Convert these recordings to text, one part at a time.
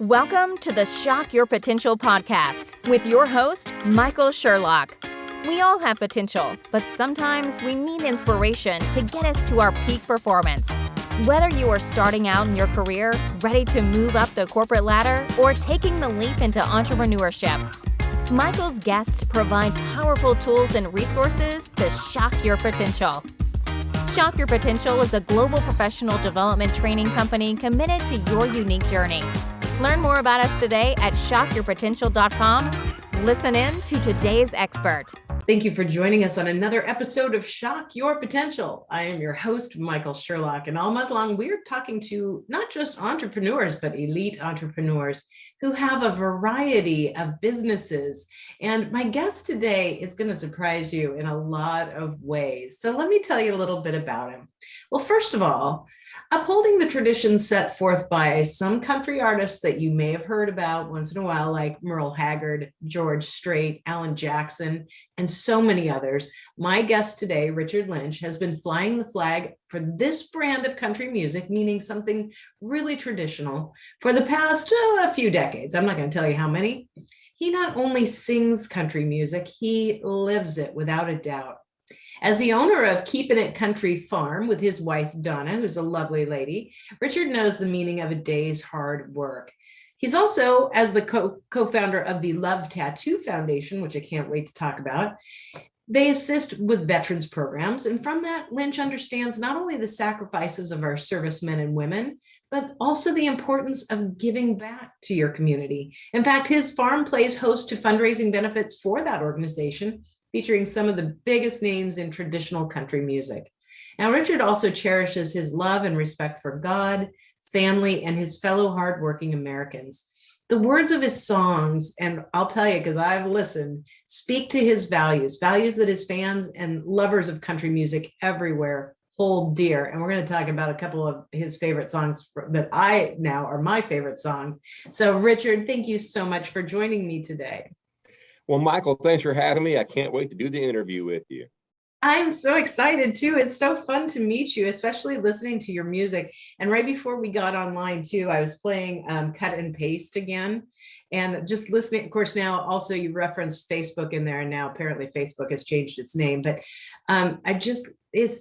Welcome to the Shock Your Potential podcast with your host, Michael Sherlock. We all have potential, but sometimes we need inspiration to get us to our peak performance. Whether you are starting out in your career, ready to move up the corporate ladder, or taking the leap into entrepreneurship, Michael's guests provide powerful tools and resources to shock your potential. Shock Your Potential is a global professional development training company committed to your unique journey. Learn more about us today at shockyourpotential.com. Listen in to today's expert. Thank you for joining us on another episode of Shock Your Potential. I am your host, Michael Sherlock, and all month long, we're talking to not just entrepreneurs, but elite entrepreneurs who have a variety of businesses. And my guest today is going to surprise you in a lot of ways. So let me tell you a little bit about him. Well, first of all, upholding the traditions set forth by some country artists that you may have heard about once in a while, like Haggard, George Strait, Alan Jackson, and so many others. My guest today, Richard Lynch, has been flying the flag for this brand of country music, meaning something really traditional, for the past a few decades. I'm not going to tell you how many. He not only sings country music, he lives it without a doubt. As the owner of Keepin It Country Farm with his wife, Donna, who's a lovely lady, Richard knows the meaning of a day's hard work. He's also, as the co-founder of the Love Tattoo Foundation, which I can't wait to talk about, they assist with veterans programs. And from that, Lynch understands not only the sacrifices of our servicemen and women, but also the importance of giving back to your community. In fact, his farm plays host to fundraising benefits for that organization, featuring some of the biggest names in traditional country music. Now, Richard also cherishes his love and respect for God, family, and his fellow hardworking Americans. The words of his songs, and I'll tell you because I've listened, speak to his values that his fans and lovers of country music everywhere hold dear. And we're going to talk about a couple of his favorite songs that I now are my favorite songs. So, Richard, thank you so much for joining me today. Well, Michael, thanks for having me. I can't wait to do the interview with you. I'm so excited too. It's so fun to meet you, especially listening to your music. And right before we got online too, I was playing Cut and Paste again and just listening. Of course, now also you referenced Facebook in there, and now apparently Facebook has changed its name. But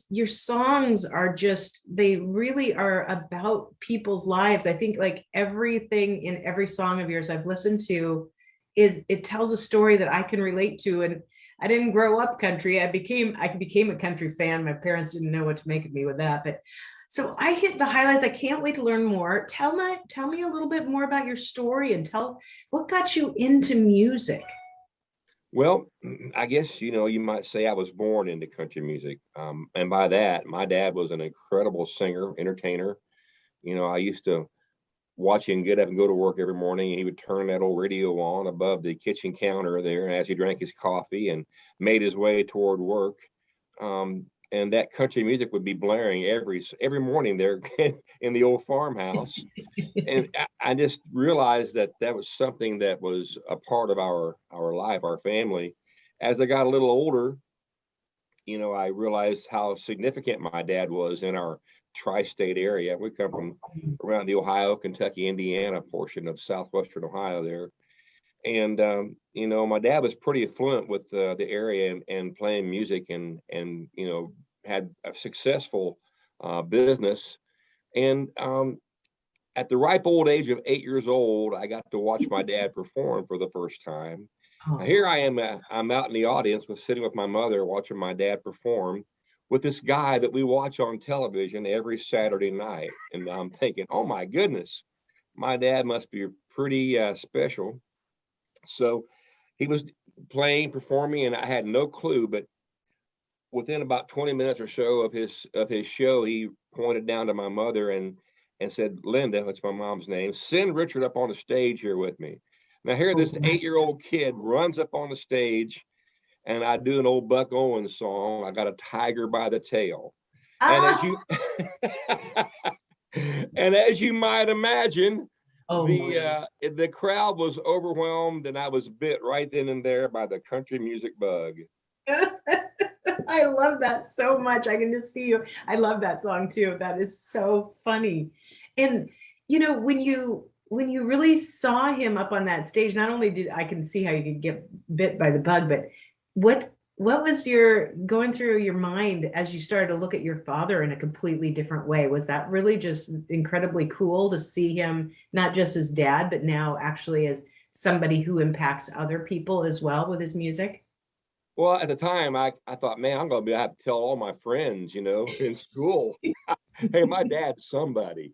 your songs are just, they really are about people's lives. I think like everything in every song of yours I've listened to it tells a story that I can relate to. And I didn't grow up country. I became a country fan. My parents didn't know what to make of me with that. But so I hit the highlights. I can't wait to learn more. Tell me a little bit more about your story and tell what got you into music. Well, I guess, you might say I was born into country music. And by that, my dad was an incredible singer, entertainer. I used to watch him get up and go to work every morning, and he would turn that old radio on above the kitchen counter there as he drank his coffee and made his way toward work. And that country music would be blaring every morning there in the old farmhouse. And I just realized that was something that was a part of our life, our family. As I got a little older, I realized how significant my dad was in our tri-state area. We come from around the Ohio, Kentucky, Indiana portion of southwestern Ohio there. And, my dad was pretty fluent with the area and playing music and had a successful business. And at the ripe old age of 8 years old, I got to watch my dad perform for the first time. Now, here I am, I'm out in the audience sitting with my mother watching my dad perform with this guy that we watch on television every Saturday night. And I'm thinking, oh my goodness, my dad must be pretty special. So he was performing, and I had no clue, but within about 20 minutes or so of his show, he pointed down to my mother and said, Linda, that's my mom's name, send Richard up on the stage here with me. Now here this 8-year-old kid runs up on the stage, and I do an old Buck Owens song. I got a tiger by the tail. And as you might imagine, the crowd was overwhelmed, and I was bit right then and there by the country music bug. I love that so much. I can just see you. I love that song too. That is so funny. And when you when you really saw him up on that stage, not only did I can see how you could get bit by the bug, but what was your going through your mind as you started to look at your father in a completely different way? Was that really just incredibly cool to see him not just as dad, but now actually as somebody who impacts other people as well with his music? Well, at the time, I thought, man, I'm going to have to tell all my friends, in school, hey, my dad's somebody.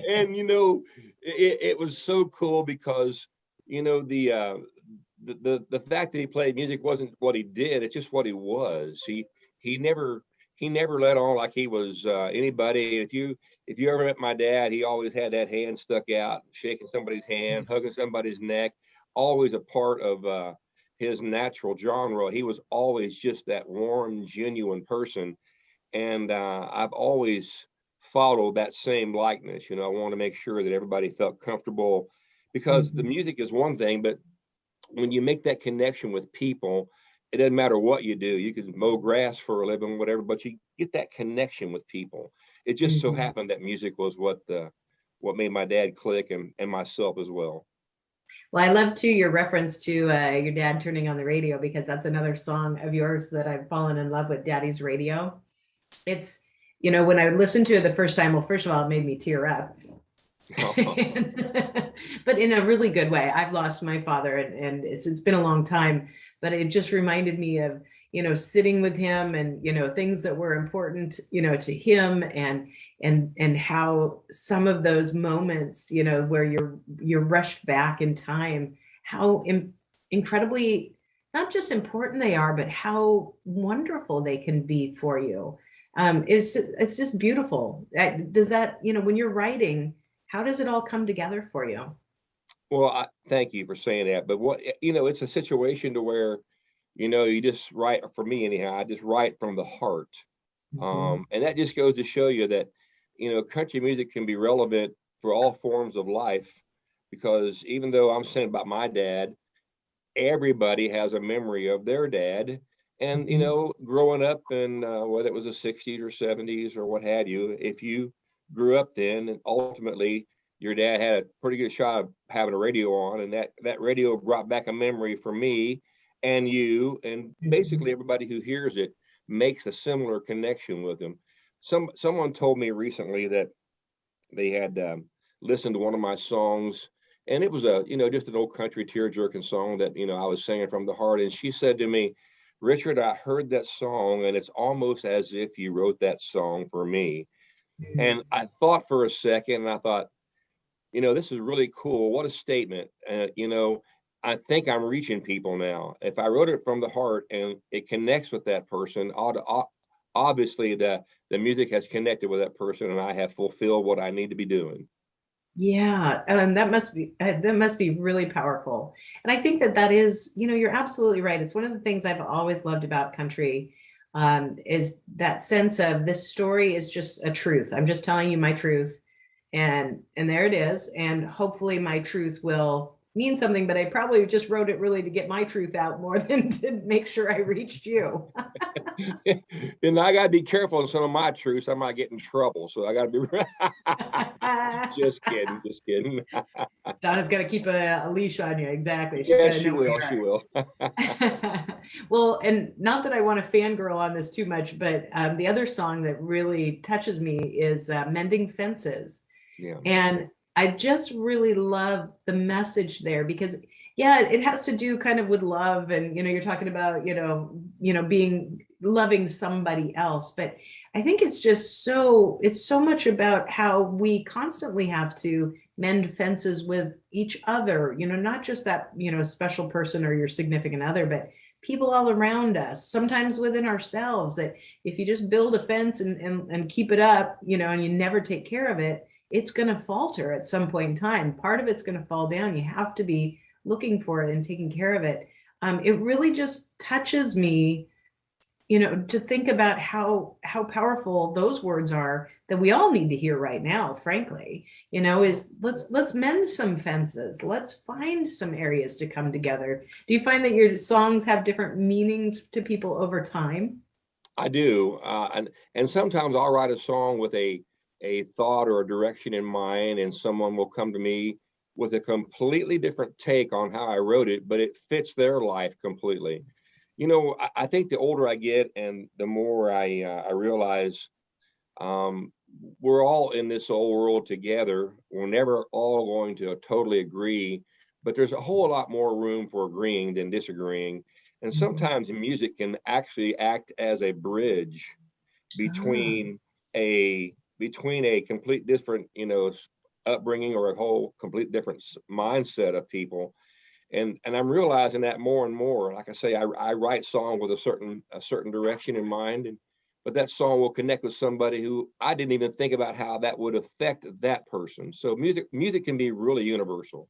And, it was so cool because, the fact that he played music wasn't what he did. It's just what he was. He never let on like he was anybody. If you ever met my dad, he always had that hand stuck out, shaking somebody's hand, hugging somebody's neck, always a part of his natural genre. He was always just that warm, genuine person. And I've always followed that same likeness. I want to make sure that everybody felt comfortable, because the music is one thing, but when you make that connection with people, it doesn't matter what you do. You can mow grass for a living, whatever, but you get that connection with people. It just so happened that music was what made my dad click, and myself as well. Well, I love too your reference to your dad turning on the radio, because that's another song of yours that I've fallen in love with, Daddy's Radio. It's, when I listened to it the first time, well, first of all, it made me tear up. But in a really good way. I've lost my father, and it's been a long time, but it just reminded me of, sitting with him and, things that were important, to him, and how some of those moments, where you're rushed back in time, how incredibly not just important they are, but how wonderful they can be for you. It's just beautiful. Does that, when you're writing, how does it all come together for you? Well, thank you for saying that. But it's a situation to where, you just write, for me anyhow, I just write from the heart. And that just goes to show you that, country music can be relevant for all forms of life, because even though I'm saying about my dad, everybody has a memory of their dad. And, growing up in whether it was the 60s or 70s or what have you, if you grew up then, and ultimately your dad had a pretty good shot of having a radio on, and that radio brought back a memory for me and you, and basically everybody who hears it makes a similar connection with him. Someone told me recently that they had listened to one of my songs, and it was just an old country tear-jerking song that I was singing from the heart, and she said to me, Richard, I heard that song, and it's almost as if you wrote that song for me. And I thought for a second, and I thought, this is really cool. What a statement. I think I'm reaching people now. If I wrote it from the heart and it connects with that person, obviously the music has connected with that person, and I have fulfilled what I need to be doing. Yeah, that must be really powerful. And I think that is, you're absolutely right. It's one of the things I've always loved about country, is that sense of this story is just a truth. I'm just telling you my truth, and there it is. And hopefully my truth will mean something, but I probably just wrote it really to get my truth out more than to make sure I reached you. And I gotta be careful on some of my truths. I might get in trouble, so I gotta be just kidding. Donna's got to keep a leash on you. Exactly. She will. Well, and not that I want to fangirl on this too much, but the other song that really touches me is Mending Fences. Yeah. And I just really love the message there, because it has to do kind of with love, and you're talking about being loving somebody else, but I think it's so much about how we constantly have to mend fences with each other, not just that special person or your significant other, but people all around us, sometimes within ourselves, that if you just build a fence and keep it up, and you never take care of it, it's going to falter at some point in time. Part of it's going to fall down. You have to be looking for it and taking care of it. It really just touches me, to think about how powerful those words are that we all need to hear right now, frankly, is let's mend some fences. Let's find some areas to come together. Do you find that your songs have different meanings to people over time? I do. And sometimes I'll write a song with a a thought or a direction in mind, and someone will come to me with a completely different take on how I wrote it, but it fits their life completely. I think the older I get and the more I realize we're all in this old world together. We're never all going to totally agree, but there's a whole lot more room for agreeing than disagreeing. And sometimes music can actually act as a bridge between a complete different, upbringing, or a whole complete different mindset of people. And I'm realizing that more and more. Like I say, I write songs with a certain direction in mind, but that song will connect with somebody who I didn't even think about how that would affect that person. So music can be really universal.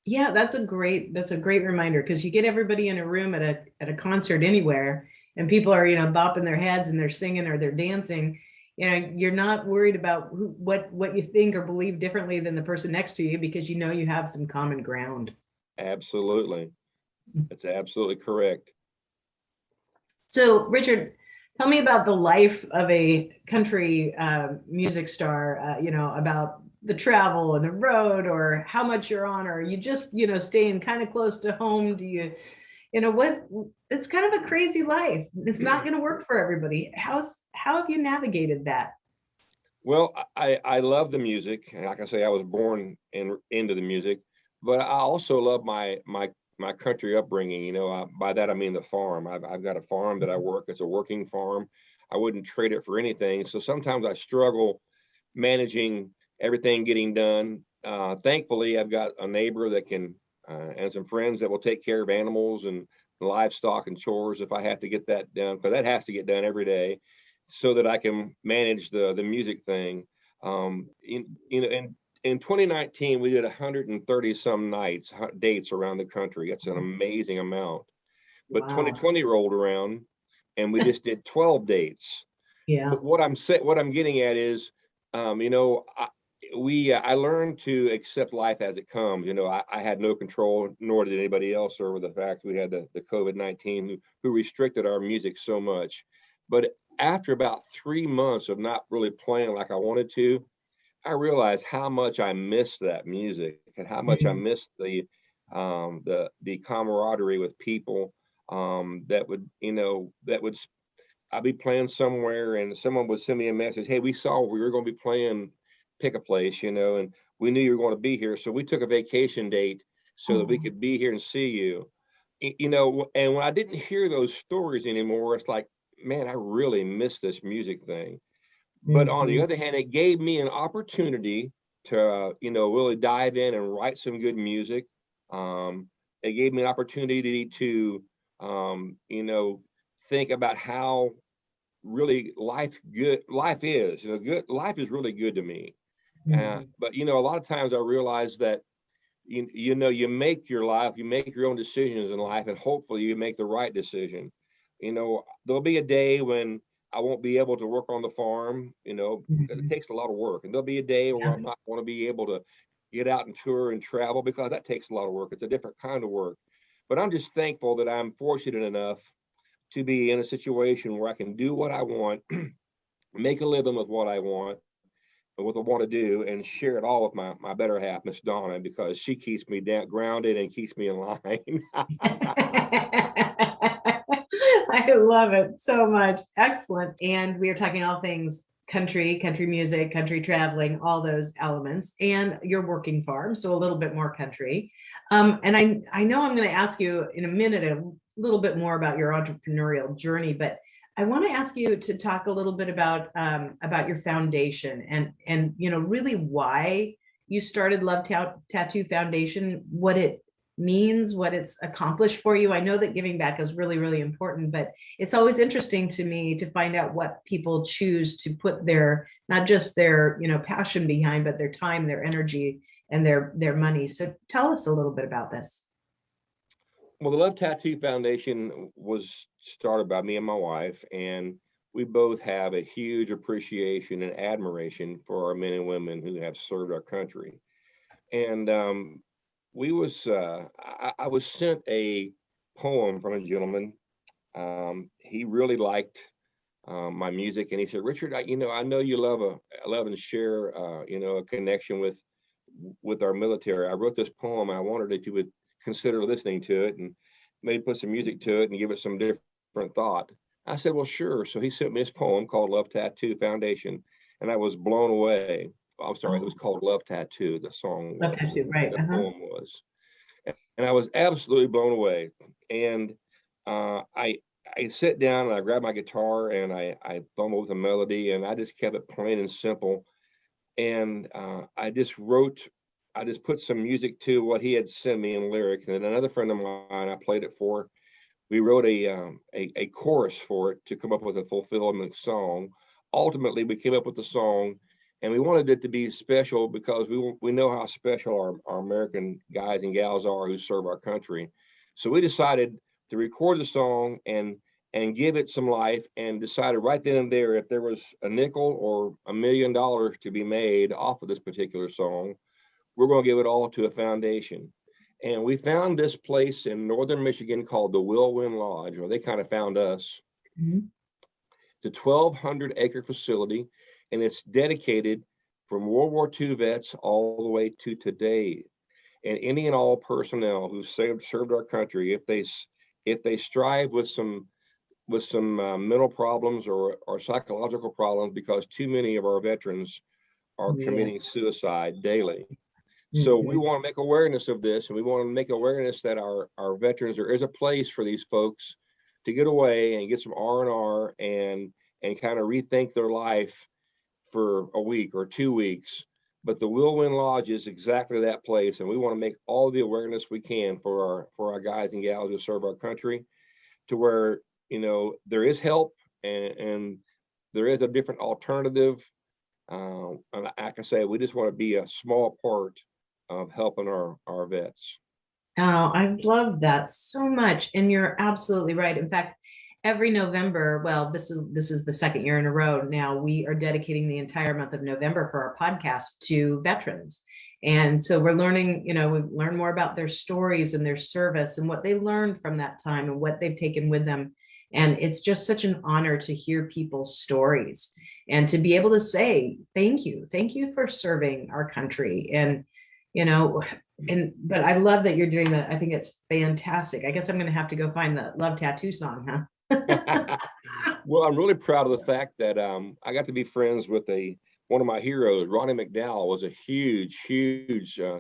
Yeah, that's a great reminder, because you get everybody in a room at a concert anywhere, and people are, bopping their heads and they're singing or they're dancing. You're not worried about what you think or believe differently than the person next to you, because you have some common ground. Absolutely. That's absolutely correct. So, Richard, tell me about the life of a country music star, about the travel and the road, or how much you're on, or you just, staying kind of close to home. Do you, it's kind of a crazy life. It's not going to work for everybody. How have you navigated that? Well, I love the music. And like I say, I was born into the music, but I also love my country upbringing. By that I mean the farm. I've got a farm that I work. It's a working farm. I wouldn't trade it for anything. So sometimes I struggle managing everything getting done. Thankfully, I've got a neighbor that can, and some friends that will take care of animals and livestock and chores if I have to get that done, because that has to get done every day, so that I can manage the music thing. In 2019, we did 130 some dates around the country. That's an amazing amount. But wow. 2020 rolled around, and we just did 12 dates. Yeah. But what I'm getting at is, I learned to accept life as it comes. I had no control, nor did anybody else, over the fact we had the COVID-19 who restricted our music so much. But after about 3 months of not really playing like I wanted to, I realized how much I missed that music, and how much I missed the camaraderie with people that would I'd be playing somewhere and someone would send me a message, hey, we saw we were going to be playing, pick a place, and we knew you were going to be here. So we took a vacation date so that we could be here and see you. And when I didn't hear those stories anymore, it's like, man, I really miss this music thing. But on the other hand, it gave me an opportunity to, really dive in and write some good music. It gave me an opportunity to, think about how really life is. Life is really good to me. But a lot of times I realize that you make your life, you make your own decisions in life, and hopefully you make the right decision. There'll be a day when I won't be able to work on the farm. It takes a lot of work, and there'll be a day where I'm not going to be able to get out and tour and travel, because that takes a lot of work. It's a different kind of work. But I'm just thankful that I'm fortunate enough to be in a situation where I can do what I want, make a living with what I want, with what I want to do, and share it all with my better half, Miss Donna, because she keeps me grounded and keeps me in line. I love it so much. Excellent. And we are talking all things country music, country traveling, all those elements, and your working farm. So a little bit more country. And I know I'm going to ask you in a minute a little bit more about your entrepreneurial journey, but I want to ask you to talk a little bit about your foundation and really why you started Love Tattoo Foundation, what it means, what it's accomplished for you. I know that giving back is really, really important, but it's always interesting to me to find out what people choose to put not just their passion behind, but their time, their energy, and their money. So tell us a little bit about this. Well, the Love Tattoo Foundation was started by me and my wife, and we both have a huge appreciation and admiration for our men and women who have served our country. And I was sent a poem from a gentleman. He really liked my music, and he said, Richard, I know you love and share, a connection with our military. I wrote this poem. I wondered if you would consider listening to it and maybe put some music to it and give it some different thought. I said, well, sure. So he sent me this poem called Love Tattoo Foundation, and I was blown away. I'm sorry, it was called Love Tattoo. The song Love was, Tattoo, right? the poem was, and I was absolutely blown away. And I sit down and I grab my guitar and I fumble with a melody, and I just kept it plain and simple. And I just put some music to what he had sent me in lyrics. And then another friend of mine I played it for, we wrote a chorus for it to come up with a fulfillment song. Ultimately, we came up with the song, and we wanted it to be special because we know how special our American guys and gals are who serve our country. So we decided to record the song and give it some life, and decided right then and there, if there was a nickel or $1 million to be made off of this particular song, we're going to give it all to a foundation. And we found this place in northern Michigan called the Whirlwind Lodge, or they kind of found us. Mm-hmm. It's a 1,200-acre facility, and it's dedicated from World War II vets all the way to today. And any and all personnel who served our country, if they strive with some mental problems or psychological problems, because too many of our veterans are committing suicide daily. So we want to make awareness of this, and we want to make awareness that our veterans, there is a place for these folks to get away and get some R&R and kind of rethink their life for a week or 2 weeks. But the Whirlwind Lodge is exactly that place, and we want to make all the awareness we can for our guys and gals who serve our country, to where there is help and there is a different alternative. And like I say, we just want to be a small part of helping our vets. Oh, I love that so much. And you're absolutely right. In fact, every November, well, this is the second year in a row now, we are dedicating the entire month of November for our podcast to veterans. And so we're learning, we've learned more about their stories and their service and what they learned from that time and what they've taken with them. And it's just such an honor to hear people's stories and to be able to say, thank you for serving our country. And, but I love that you're doing that. I think it's fantastic. I guess I'm going to have to go find the Love Tattoo song, huh? Well, I'm really proud of the fact that I got to be friends with one of my heroes. Ronnie McDowell was a huge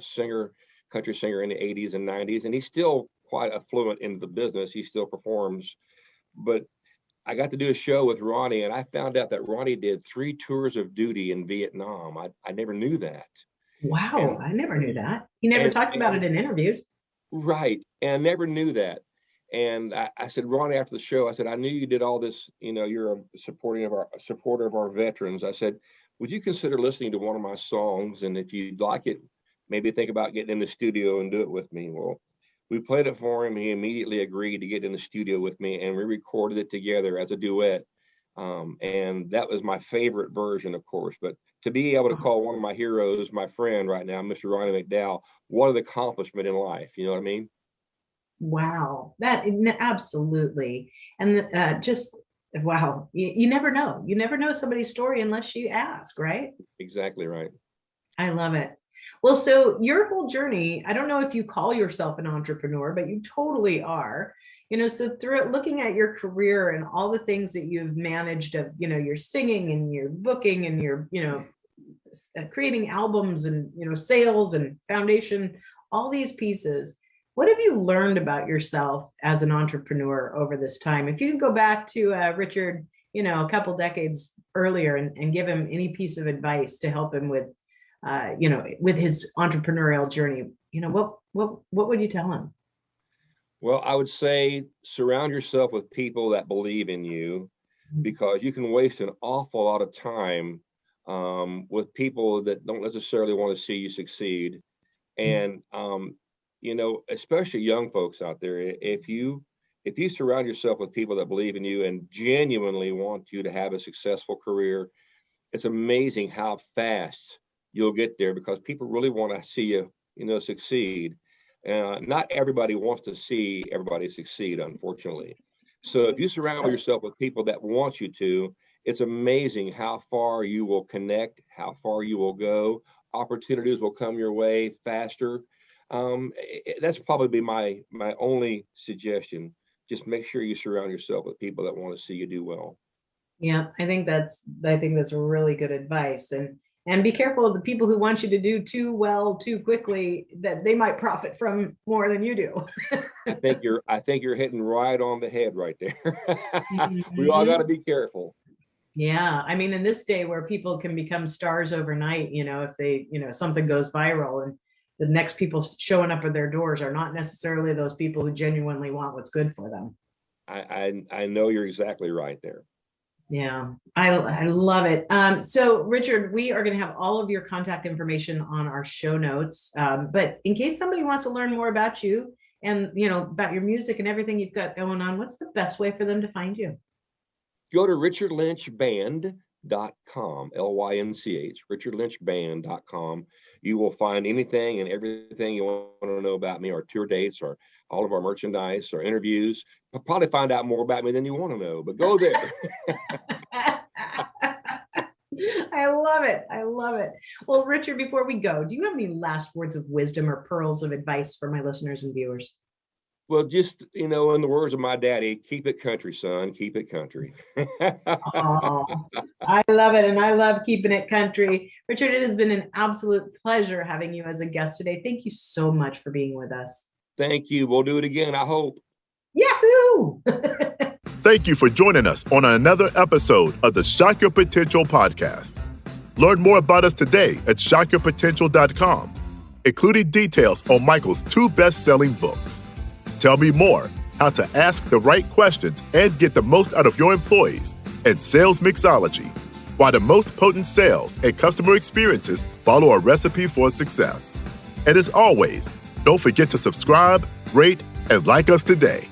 singer, country singer in the 80s and 90s, and he's still quite affluent into the business. He still performs. But I got to do a show with Ronnie, and I found out that Ronnie did 3 tours of duty in Vietnam. I never knew that. Wow, I never knew that. He never talks about it in interviews. Right, and I never knew that. And I said, Ronnie, after the show, I said, I knew you did all this. You're a supporter of our veterans. I said, would you consider listening to one of my songs? And if you'd like it, maybe think about getting in the studio and do it with me. Well, we played it for him. He immediately agreed to get in the studio with me, and we recorded it together as a duet. And that was my favorite version, of course. But to be able to call one of my heroes my friend right now, Mr. Ronnie McDowell, what an accomplishment in life. You know what I mean? Wow, that absolutely. And just wow, you never know. You never know somebody's story unless you ask, right? Exactly right. I love it. Well, so your whole journey, I don't know if you call yourself an entrepreneur, but you totally are. So through looking at your career and all the things that you've managed of, your singing and your booking and your, creating albums and, sales and foundation, all these pieces, what have you learned about yourself as an entrepreneur over this time? If you could go back to Richard, a couple decades earlier and give him any piece of advice to help him with, with his entrepreneurial journey, what would you tell him? Well, I would say surround yourself with people that believe in you, because you can waste an awful lot of time with people that don't necessarily want to see you succeed. And, especially young folks out there, if you surround yourself with people that believe in you and genuinely want you to have a successful career, it's amazing how fast you'll get there, because people really want to see you, succeed. Not everybody wants to see everybody succeed, unfortunately. So if you surround yourself with people that want you to, it's amazing how far you will connect, how far you will go. Opportunities will come your way faster. That's probably my only suggestion. Just make sure you surround yourself with people that want to see you do well. Yeah, I think that's really good advice. And be careful of the people who want you to do too well too quickly, that they might profit from more than you do. I think you're hitting right on the head right there. We all got to be careful. Yeah, I mean, in this day where people can become stars overnight, if they, something goes viral, and the next people showing up at their doors are not necessarily those people who genuinely want what's good for them. I know you're exactly right there. Yeah, I love it. So Richard, we are going to have all of your contact information on our show notes. But in case somebody wants to learn more about you and, about your music and everything you've got going on, what's the best way for them to find you? Go to richardlynchband.com, Lynch, richardlynchband.com. You will find anything and everything you want to know about me, our tour dates, or all of our merchandise, or interviews. You'll probably find out more about me than you want to know, but go there. I love it. I love it. Well, Richard, before we go, do you have any last words of wisdom or pearls of advice for my listeners and viewers? Well, just, in the words of my daddy, keep it country, son, keep it country. Oh, I love it. And I love keeping it country. Richard, it has been an absolute pleasure having you as a guest today. Thank you so much for being with us. Thank you. We'll do it again, I hope. Yahoo! Thank you for joining us on another episode of the Shock Your Potential podcast. Learn more about us today at shockyourpotential.com, including details on Michael's 2 best-selling books. Tell me more, how to ask the right questions and get the most out of your employees, and sales mixology, why the most potent sales and customer experiences follow a recipe for success. And as always, don't forget to subscribe, rate, and like us today.